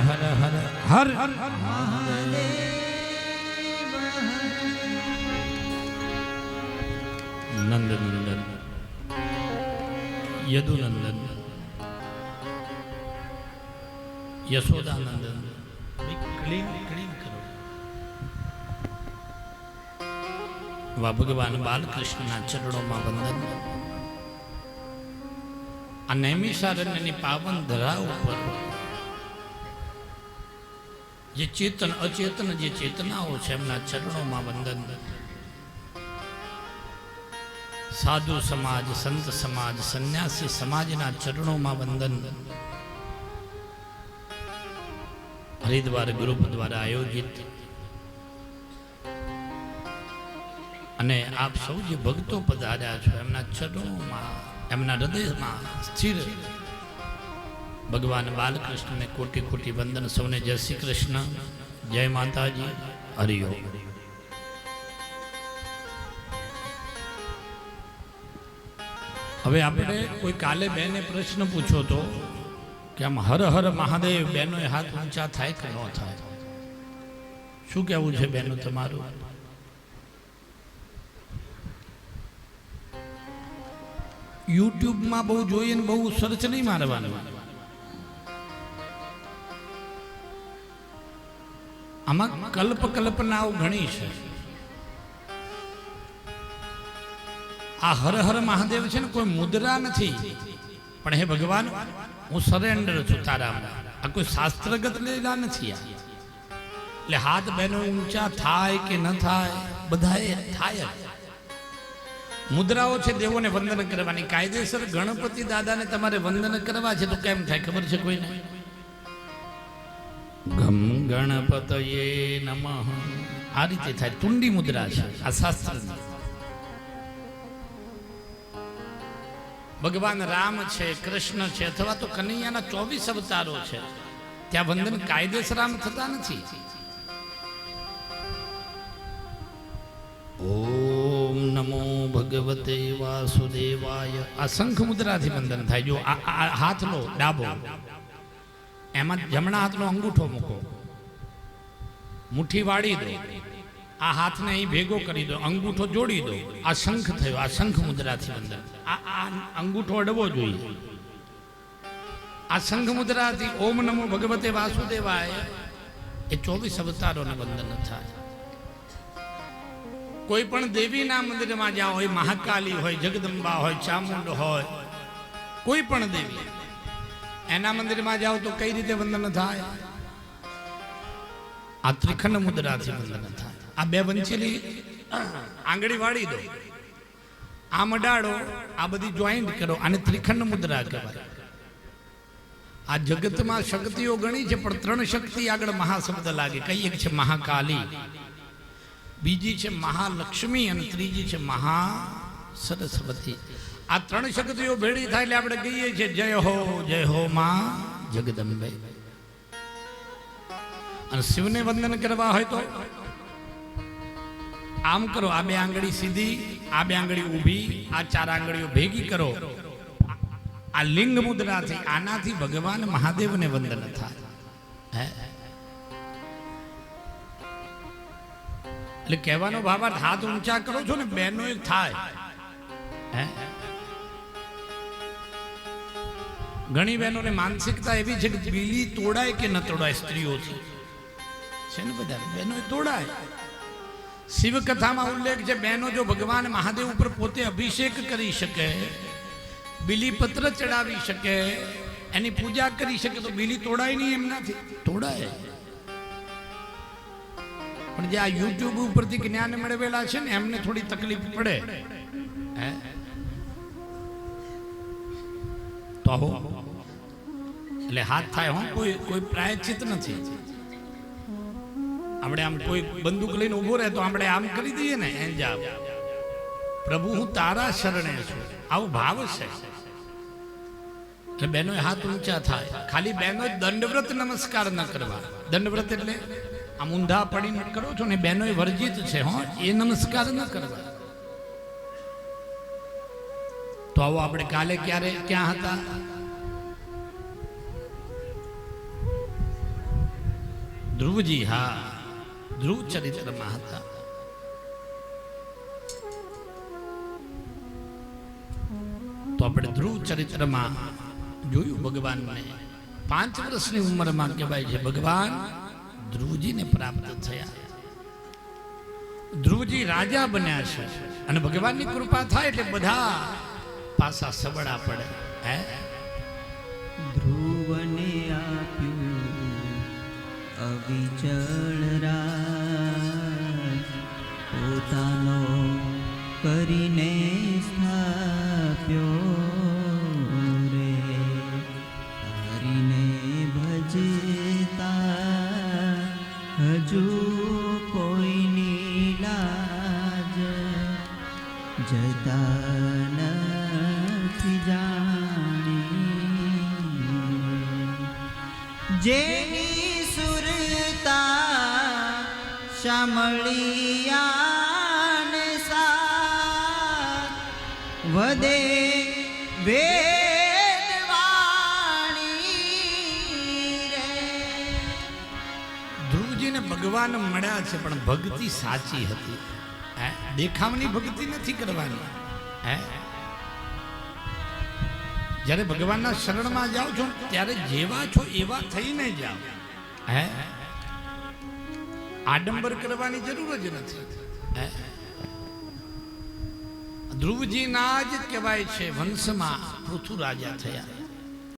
Har Har Har Har Nandanandan Yadunandan Yashodanandan clean clean કરો. વા ભગવાન બાલકૃષ્ણના ચરણોમાં વંદન. આ નૈમિષારણ્યની પાવન ધરા ઉપર જે ચેતન અચેતન જે ચેતનાઓ છે એમના ચરણોમાં વંદન. સાધુ સમાજ, સંત સમાજ, સંન્યાસી સમાજના ચરણોમાં વંદન. હરિદ્વાર ગ્રુપ દ્વારા આયોજિત અને આપ સૌ જે ભક્તો પધાર્યા છો એમના ચરણોમાં, એમના હૃદયમાં સ્થિર ભગવાન બાલકૃષ્ણને કોટી કોટી વંદન. સૌને જય શ્રી કૃષ્ણ, જય માતાજી, હરિઓમ. હવે આપણે કોઈ કાલે બેને પ્રશ્ન પૂછો તો કે આમ હર હર મહાદેવ બેનો હાથ ઊંચા થાય કે ન થાય? શું કહેવું છે બેનો તમારું? યુટ્યુબમાં બહુ જોઈએ ને બહુ સર્ચ નહીં મારવાનું. આમાં કલ્પનાઓ ઘણી છે. આ હર હર મહાદેવ છે ને કોઈ મુદ્રા નથી, પણ હે ભગવાન હું સરેન્ડર છું તારામાં. આ કોઈ શાસ્ત્રગત લીલા નથી. એટલે હાથ બહેનો ઊંચા થાય કે ન થાય, બધાએ થાય. મુદ્રાઓ છે દેવોને વંદન કરવાની. કાયદેસર ગણપતિ દાદાને તમારે વંદન કરવા છે તો કેમ થાય ખબર છે કોઈને? ગમ ગણપતયે નમઃ આ રીતે થાય. તુંડી મુદ્રા છે આ શાસ્ત્રની. ભગવાન રામ છે, કૃષ્ણ છે, અથવા તો કનૈયાના 24 અવતારો છે, ત્યાં વંદન કાયદેસર આમ થતા નથી. ઓમ નમો ભગવતે વાસુદેવાય આ શંખ મુદ્રાથી વંદન થાય. જો આ હાથ લો ડાબો, એમાં જમણા હાથનો અંગૂઠો મૂકો, મુઠ્ઠી વાળી દો, આ હાથને અહીં ભેગો કરી દો, અંગૂઠો જોડી દો. આ શંખ થયો. આ શંખ મુદ્રાથી વંદન. આ અંગૂઠો અડવો જોઈએ. આ શંખ મુદ્રાથી ઓમ નમો ભગવતે વાસુદેવાય એ 24 અવતારોને વંદન થાય. કોઈ પણ દેવીના મંદિરમાં જાઓ, હોય મહાકાલી હોય, જગદંબા હોય, ચામુંડ હોય, કોઈ પણ દેવી એના મંદિરમાં જાઓ તો કઈ રીતે વંદન થાય? આ ત્રિખંડ મુદ્રાથી વંદન થાય. આ બે વંચેલી આંગળી વાળી દો, આમ અડાડો, આ બધી જોઈન્ટ કરો, આને ત્રિખંડ મુદ્રા કહેવાય. આ જગતમાં શક્તિઓ ઘણી છે, પણ 3 શક્તિ આગળ મહાશબ્દ લાગે. કઈ? એક છે મહાકાલી, બીજી છે મહાલક્ષ્મી અને ત્રીજી છે મહા સરસ્વતી. આ 3 શક્તિઓ ભેળી થાય એટલે આપણે કહીએ છીએ જય હો માં જગદંબે. અને શિવને વંદન કરવા હોય તો આમ કરો, આ 2 આંગળી સીધી, આ 2 આંગળી ઊભી, આ 4 આંગળીઓ ભેગી કરો. આ લિંગ મુદ્રાથી, આનાથી ભગવાન મહાદેવને વંદન થાય. એટલે કહેવાનો ભાવાર્થ હાથ ઊંચા કરો છો ને બેનો એક થાય. ઘણી બહેનોને માનસિકતા એવી છે કે બીલી તોડાય કે ન તોડાય સ્ત્રીઓથી છે ને, બધા બહેનો તોડાય. શિવકથામાં ઉલ્લેખ છે, બહેનો જો ભગવાન મહાદેવ ઉપર પોતે અભિષેક કરી શકે, બીલીપત્ર ચડાવી શકે, એની પૂજા કરી શકે તો બીલી તોડાય નહીં એમનાથી? તોડાય. પણ જે આ યુટ્યુબ ઉપરથી જ્ઞાન મેળવેલા છે ને એમને થોડી તકલીફ પડે. તો એટલે હાથ થાય. કોઈ પ્રાયશ્ચિત નથી. આપણે આમ કોઈ બંદૂક લઈને ઉભો રહે તો આપણે આમ કરી દઈએ ને, એંજાબ પ્રભુ હું તારા શરણે છું, આવો ભાવ છે. એટલે બહેનો હાથ ઊંચા થાય. ખાલી બહેનો દંડવ્રત નમસ્કાર ન કરવા. દંડવ્રત એટલે આમ ઊંધા પડીને કરો છો ને, બહેનો વર્જિત છે. એ નમસ્કાર ન કરવા. તો આવો આપણે કાલે ક્યારે ક્યાં હતા? ધ્રુવજી, હા, ધ્રુવ ચરિત્રમાં હતા. તો આપણે ધ્રુવ ચરિત્રમાં જોયું ભગવાનને 5 વર્ષની ઉંમરમાં કહેવાય છે ભગવાન ધ્રુવજીને પ્રાપ્ત થયા. ધ્રુવજી રાજા બન્યા છે અને ભગવાનની કૃપા થાય એટલે બધા પાછા સબળા પડે. હે, ધ્રુવને આપ્યું અવિચળ રાજ, પોતાનો કરીને સ્થાપ્યો રે, હરિને ભજતા હજુ કોઈની લાજ જતા નથી જાણી, જેની સુરતા શામળિયાને સાથ વધે વેદવાણી રે. ધ્રુવજીને ભગવાન મળ્યા છે પણ ભક્તિ સાચી હતી. હે, દેખાવની ભક્તિ નથી કરવાની. હે, જ્યારે ભગવાનના શરણમાં જાઓ છો ત્યારે જેવા છો એવા થઈને જાઓ. હે, આડંબર કરવાની જરૂર જ નથી. હે, ધ્રુવજીના જ કહેવાય છે વંશમાં પૃથુ રાજા થયા.